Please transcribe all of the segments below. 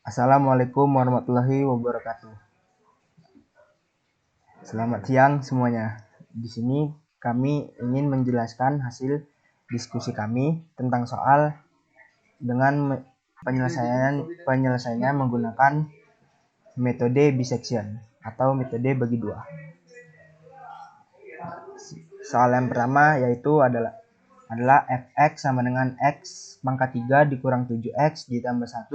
Assalamualaikum warahmatullahi wabarakatuh. Selamat siang semuanya. Di sini kami ingin menjelaskan hasil diskusi kami tentang soal dengan penyelesaiannya menggunakan metode bisection atau metode bagi dua. Soal yang pertama yaitu adalah fx sama dengan x pangkat 3 dikurang 7x ditambah 1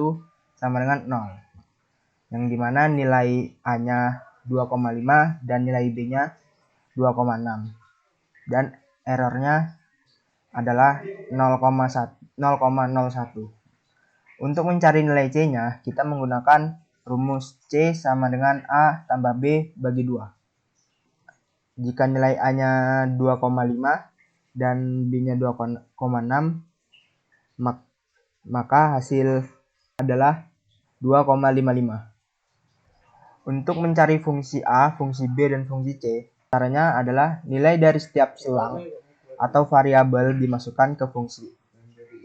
sama dengan 0. Yang dimana nilai A-nya 2,5 dan nilai B-nya 2,6. Dan errornya adalah 0,01. Untuk mencari nilai C-nya, kita menggunakan rumus C sama dengan A tambah B bagi 2. Jika nilai A-nya 2,5 dan B-nya 2,6, maka hasil adalah 2,55. Untuk mencari fungsi A, fungsi B, dan fungsi C, caranya adalah nilai dari setiap selang atau variabel dimasukkan ke fungsi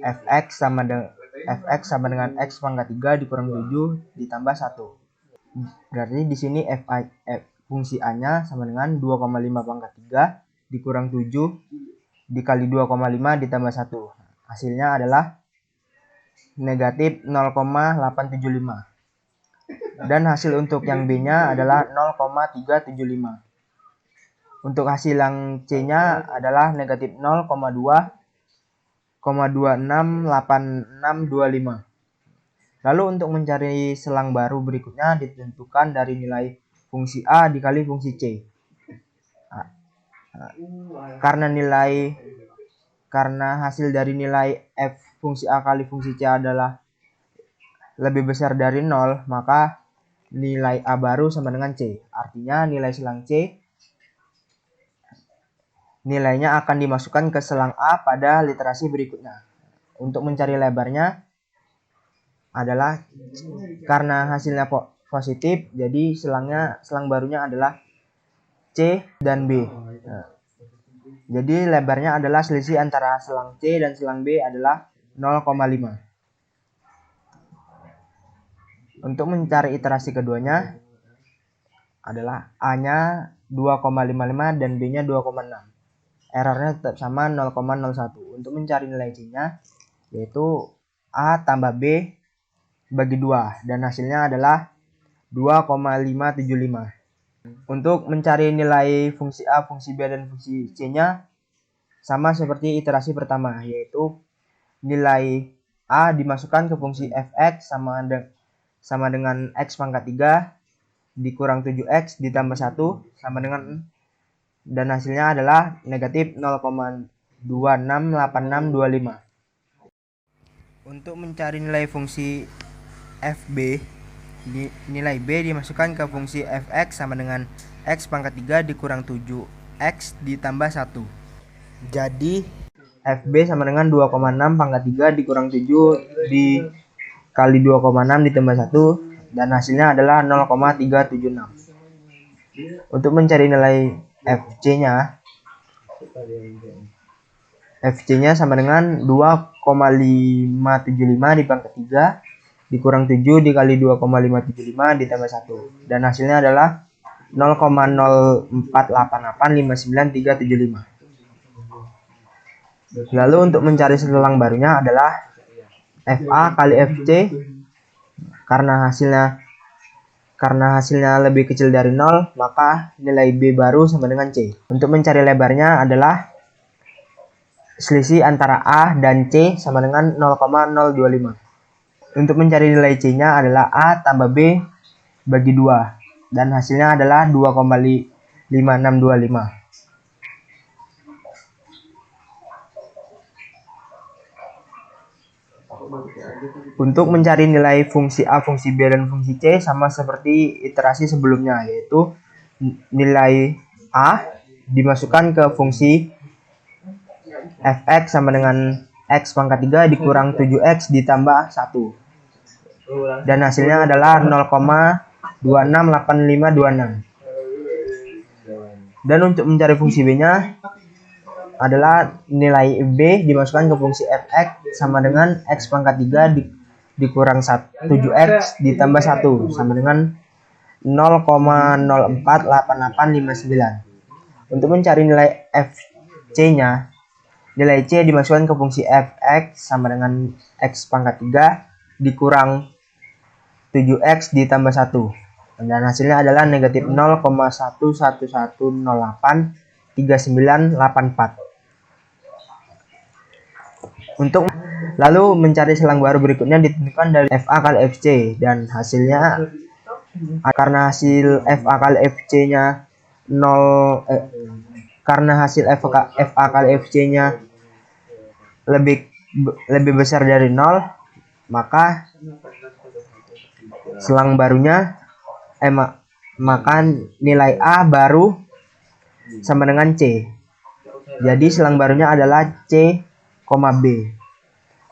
fx sama dengan x pangkat 3 dikurang 7 ditambah 1. Berarti di sini fungsi A-nya sama dengan 2,5 pangkat 3 dikurang 7 dikali 2,5 ditambah 1. Hasilnya adalah negatif 0,875. Dan hasil untuk yang B-nya adalah 0,375. Untuk hasil yang C-nya adalah negatif 0,2,268625. Lalu untuk mencari selang baru berikutnya ditentukan dari nilai fungsi A dikali fungsi C. Karena hasil dari nilai f fungsi A kali fungsi C adalah lebih besar dari 0, maka nilai A baru sama dengan C. Artinya nilai selang C nilainya akan dimasukkan ke selang A pada literasi berikutnya. Untuk mencari lebarnya adalah karena hasilnya positif, jadi selang barunya adalah C dan B. Jadi lebarnya adalah selisih antara selang C dan selang B adalah 0,5. Untuk mencari iterasi keduanya adalah A-nya 2,55 dan B-nya 2,6. Errornya tetap sama 0,01. Untuk mencari nilai C-nya yaitu A tambah B bagi 2 dan hasilnya adalah 2,575. Untuk mencari nilai fungsi A, fungsi B, dan fungsi C-nya sama seperti iterasi pertama, yaitu nilai A dimasukkan ke fungsi fx sama dengan x pangkat 3 dikurang 7x ditambah 1 sama dengan, dan hasilnya adalah negatif 0,268625. Untuk mencari nilai fungsi fb, nilai B dimasukkan ke fungsi fx sama dengan x pangkat 3 dikurang 7x ditambah 1. Jadi fb sama dengan 2,6 pangkat 3 dikurang 7 dikali 2,6 ditambah 1 dan hasilnya adalah 0,376. Untuk mencari nilai FC-nya sama dengan 2,575 dipangkat 3 dikurang 7 dikali 2,575 ditambah 1 dan hasilnya adalah 0,048859375. Lalu untuk mencari selang barunya adalah FA kali FC. Karena hasilnya lebih kecil dari 0, maka nilai B baru sama dengan C. Untuk mencari lebarnya adalah selisih antara A dan C sama dengan 0,025. Untuk mencari nilai C-nya adalah A tambah B bagi 2 dan hasilnya adalah 2,5625. Untuk mencari nilai fungsi A, fungsi B, dan fungsi C sama seperti iterasi sebelumnya, yaitu nilai A dimasukkan ke fungsi fx sama dengan x pangkat 3 dikurang 7x ditambah 1. Dan hasilnya adalah 0,268526. Dan untuk mencari fungsi B-nya adalah nilai B dimasukkan ke fungsi fx sama dengan x pangkat 3 dikurang 7x ditambah 1 sama dengan 0,048859. Untuk mencari nilai fc-nya, nilai c dimasukkan ke fungsi fx sama dengan x pangkat 3 dikurang 7x ditambah 1. Dan hasilnya adalah negatif 0,111083984. Untuk lalu mencari selang baru berikutnya ditentukan dari FA kali FC, dan hasilnya karena hasil FA kali FC-nya 0 karena hasil FA kali FC-nya lebih besar dari 0, maka selang barunya maka nilai A baru sama dengan C. Jadi selang barunya adalah C, B.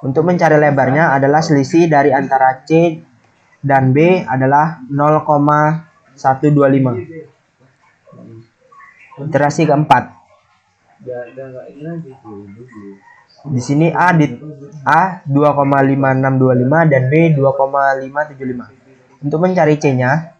Untuk mencari lebarnya adalah selisih dari antara C dan B adalah 0,125. Iterasi keempat. Di sini A 2,5625 dan B 2,575. Untuk mencari C-nya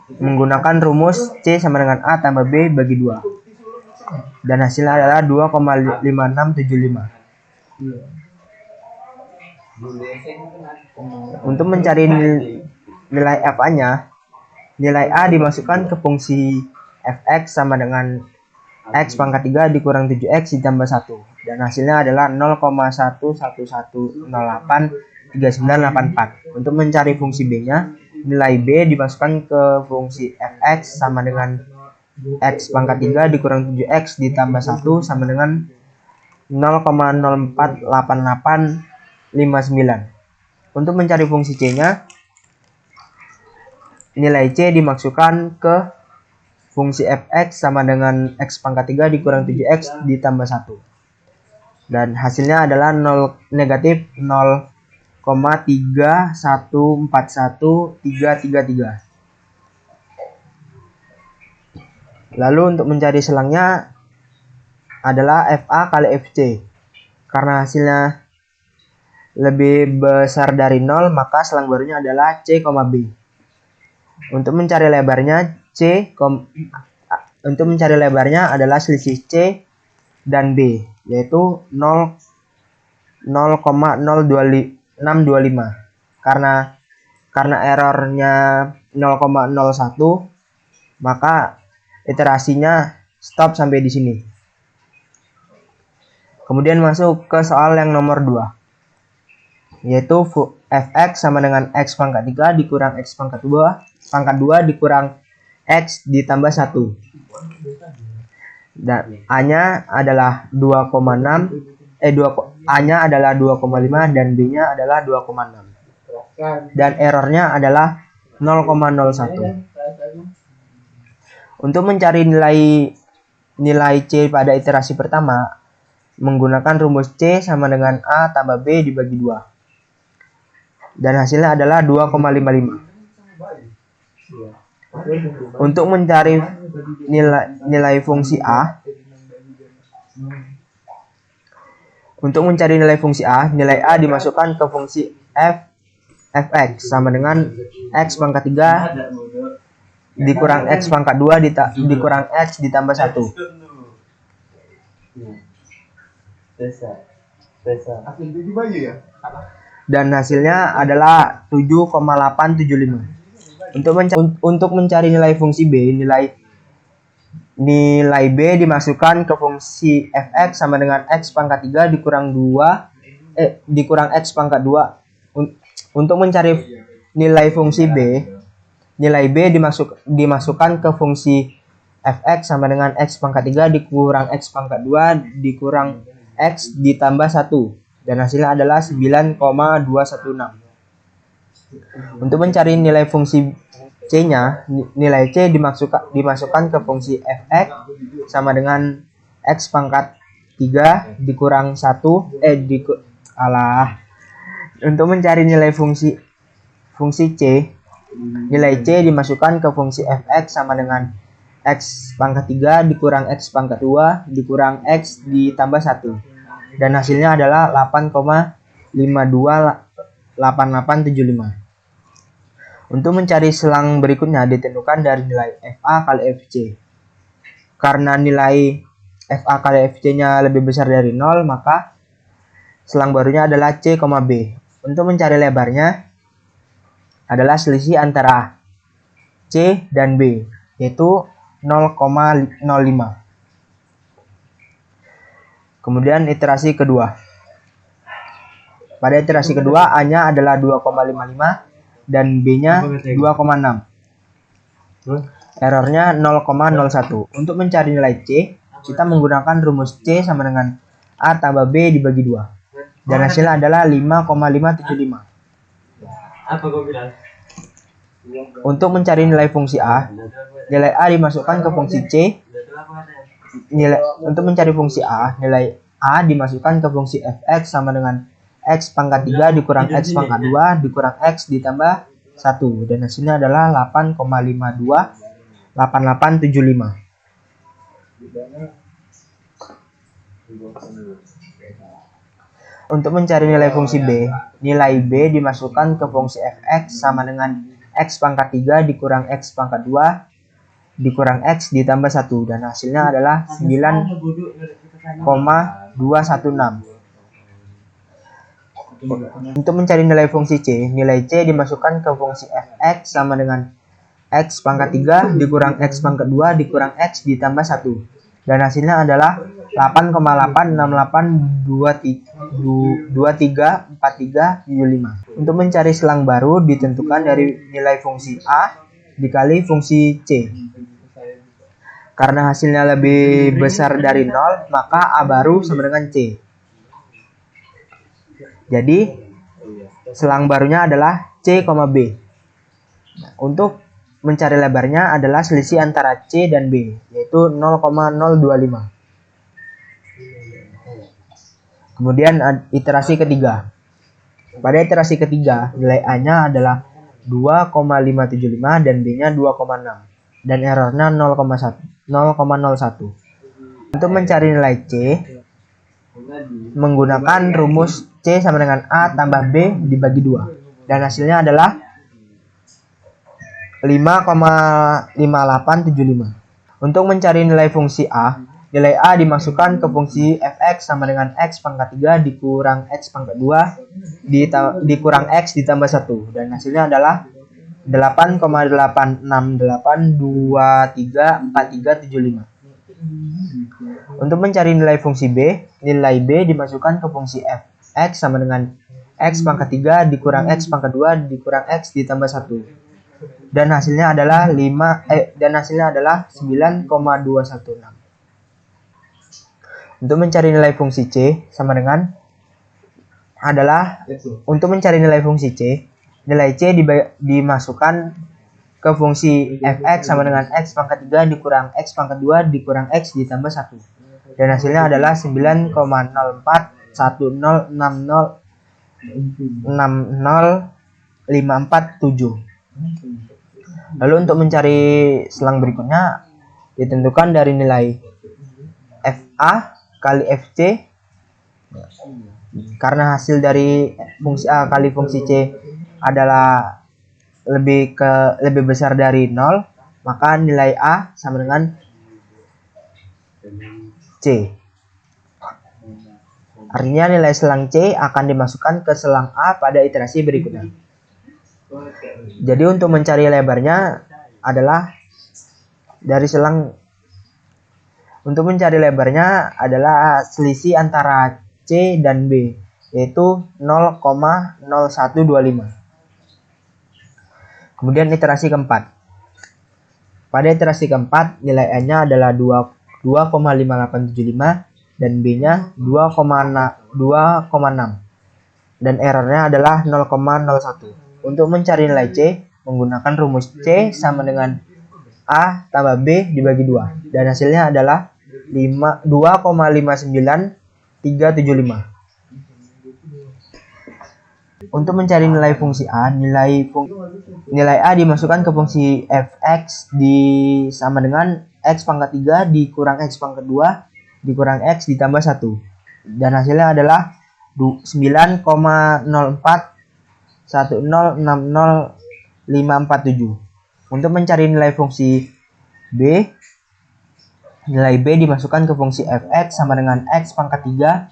menggunakan rumus C sama dengan A tambah B bagi 2. Dan hasilnya adalah 2,5675. Untuk mencari nilai FA-nya, nilai A dimasukkan ke fungsi fx sama dengan x pangkat 3 dikurang 7x ditambah 1. Dan hasilnya adalah 0,11083984. Untuk mencari fungsi B-nya, nilai B dimasukkan ke fungsi fx sama dengan x pangkat 3 dikurang 7x ditambah 1 sama dengan 0,048859. Untuk mencari fungsi C-nya, nilai C dimasukkan ke fungsi fx sama dengan x pangkat 3 dikurang 7x ditambah 1. Dan hasilnya adalah negatif 0,3141333. Lalu untuk mencari selangnya adalah FA kali FC. Karena hasilnya lebih besar dari 0, maka selang barunya adalah C, B. Untuk mencari lebarnya adalah selisih C dan B, yaitu 0,0625. Karena errornya 0,01, maka iterasinya stop sampai di sini. Kemudian masuk ke soal yang nomor 2, yaitu fx sama dengan x pangkat 3 dikurang x pangkat 2 dikurang x ditambah 1. Dan A-nya adalah 2,6, A-nya adalah 2,5 dan B-nya adalah 2,6. Dan errornya adalah 0,01. Untuk mencari nilai C pada iterasi pertama, menggunakan rumus C sama dengan A tambah B dibagi 2. Dan hasilnya adalah 2,55. Untuk mencari nilai fungsi A, nilai A dimasukkan ke fungsi fx sama dengan x pangkat 3 dikurang x pangkat 2 dikurang x ditambah 1. Dan hasilnya adalah 7,875. Untuk mencari nilai fungsi B, nilai B dimasukkan ke fungsi fx sama dengan x pangkat 3 dikurang x pangkat 2. Untuk mencari nilai fungsi B, nilai B dimasukkan ke fungsi fx sama dengan x pangkat 3 dikurang x pangkat 2 dikurang x ditambah 1. Dan hasilnya adalah 9,216. Untuk mencari nilai fungsi C-nya, nilai C dimasukkan ke fungsi fx sama dengan x pangkat 3 dikurang 1 Untuk mencari nilai fungsi C, nilai C dimasukkan ke fungsi fx sama dengan X pangkat 3 dikurang X pangkat 2 dikurang X ditambah 1. Dan hasilnya adalah 8,528875. Untuk mencari selang berikutnya ditentukan dari nilai FA kali FC. Karena nilai FA kali FC-nya lebih besar dari 0, maka selang barunya adalah C, B. Untuk mencari lebarnya adalah selisih antara C dan B, yaitu 0,05. Kemudian iterasi kedua. Pada iterasi kedua, A-nya adalah 2,55 dan B-nya 2,6. Errornya 0,01. Untuk mencari nilai C, kita menggunakan rumus C sama dengan A tambah B dibagi 2. Dan hasilnya adalah 5,575. Apa kau bilang? Untuk mencari nilai fungsi A, nilai A dimasukkan ke fungsi C. Untuk mencari fungsi A, nilai A dimasukkan ke fungsi fx sama dengan x pangkat 3 dikurang x pangkat 2 dikurang x ditambah 1. Dan hasilnya adalah 8,528875. Untuk mencari nilai fungsi B, nilai B dimasukkan ke fungsi fx sama dengan x pangkat 3 dikurang x pangkat 2 dikurang x ditambah 1. Dan hasilnya adalah 9,216. Untuk mencari nilai fungsi C, nilai C dimasukkan ke fungsi fx sama dengan x pangkat 3 dikurang x pangkat 2 dikurang x ditambah 1. Dan hasilnya adalah 8,868234375. Untuk mencari selang baru ditentukan dari nilai fungsi A dikali fungsi C. Karena hasilnya lebih besar dari 0, maka A baru sama dengan C. Jadi, selang barunya adalah C, B. Nah, untuk mencari lebarnya adalah selisih antara C dan B, yaitu 0,025. Kemudian iterasi ketiga. Pada iterasi ketiga, nilai A-nya adalah 2,575 dan B-nya 2,6. Dan errornya 0,01. Untuk mencari nilai C, menggunakan rumus C sama dengan A tambah B dibagi 2. Dan hasilnya adalah 5,5875. Untuk mencari nilai fungsi A, nilai A dimasukkan ke fungsi fx sama dengan x pangkat 3 dikurang x pangkat 2 dikurang x ditambah 1. Dan hasilnya adalah 8,8688234375. Untuk mencari nilai fungsi B, nilai B dimasukkan ke fungsi fx sama dengan x pangkat 3 dikurang x pangkat 2 dikurang x ditambah 1. Dan hasilnya adalah 9,216. Untuk mencari nilai fungsi C sama dengan adalah untuk mencari nilai fungsi C, nilai C dimasukkan ke fungsi fx sama dengan x pangkat 3 dikurang x pangkat 2 dikurang x ditambah 1. Dan hasilnya adalah 9,041060605447. Lalu untuk mencari selang berikutnya ditentukan dari nilai FA kali FC. Karena hasil dari fungsi A kali fungsi C adalah lebih besar dari 0, maka nilai A sama dengan C. Artinya nilai selang C akan dimasukkan ke selang A pada iterasi berikutnya. Jadi untuk mencari lebarnya adalah dari selang selisih antara C dan B, yaitu 0,0125. Kemudian iterasi keempat. Pada iterasi keempat, nilai A-nya adalah 2,5875 dan B-nya 2,6 dan errornya adalah 0,01. Untuk mencari nilai C, menggunakan rumus C sama dengan A tambah B dibagi 2. Dan hasilnya adalah 2,59375. Untuk mencari nilai fungsi A, nilai A dimasukkan ke fungsi fx sama dengan X pangkat 3 dikurang X pangkat 2 dikurang X ditambah 1. Dan hasilnya adalah 9,0410600547. Untuk mencari nilai fungsi B, nilai B dimasukkan ke fungsi fx sama dengan X pangkat 3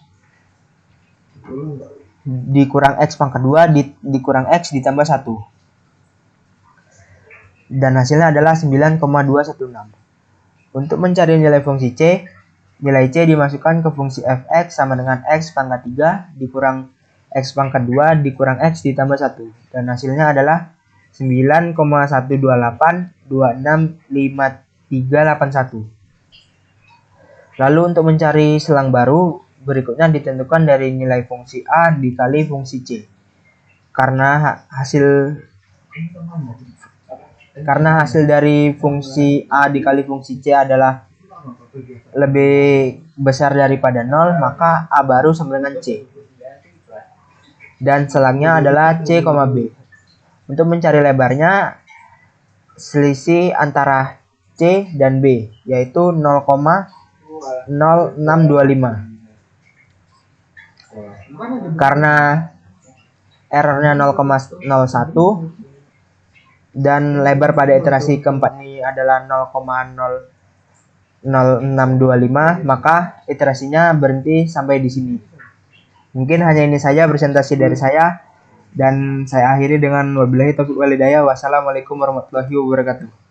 dikurang X pangkat 2 dikurang X ditambah 1. Dan hasilnya adalah 9,216. Untuk mencari nilai fungsi C, nilai C dimasukkan ke fungsi fx sama dengan X pangkat 3 dikurang X pangkat 2 dikurang X ditambah 1. Dan hasilnya adalah 9,128265381. Lalu untuk mencari selang baru, berikutnya ditentukan dari nilai fungsi A dikali fungsi C. Karena hasil dari fungsi A dikali fungsi C adalah lebih besar daripada 0, maka A baru sama dengan C. Dan selangnya adalah C, B. Untuk mencari lebarnya, selisih antara C dan B, yaitu 0,0625. Karena errornya 0,01 dan lebar pada iterasi keempat ini adalah 0,0625, maka iterasinya berhenti sampai di sini. Mungkin hanya ini saja presentasi dari saya, dan saya akhiri dengan wabillahi taufiq wal hidayah. Wassalamualaikum warahmatullahi wabarakatuh.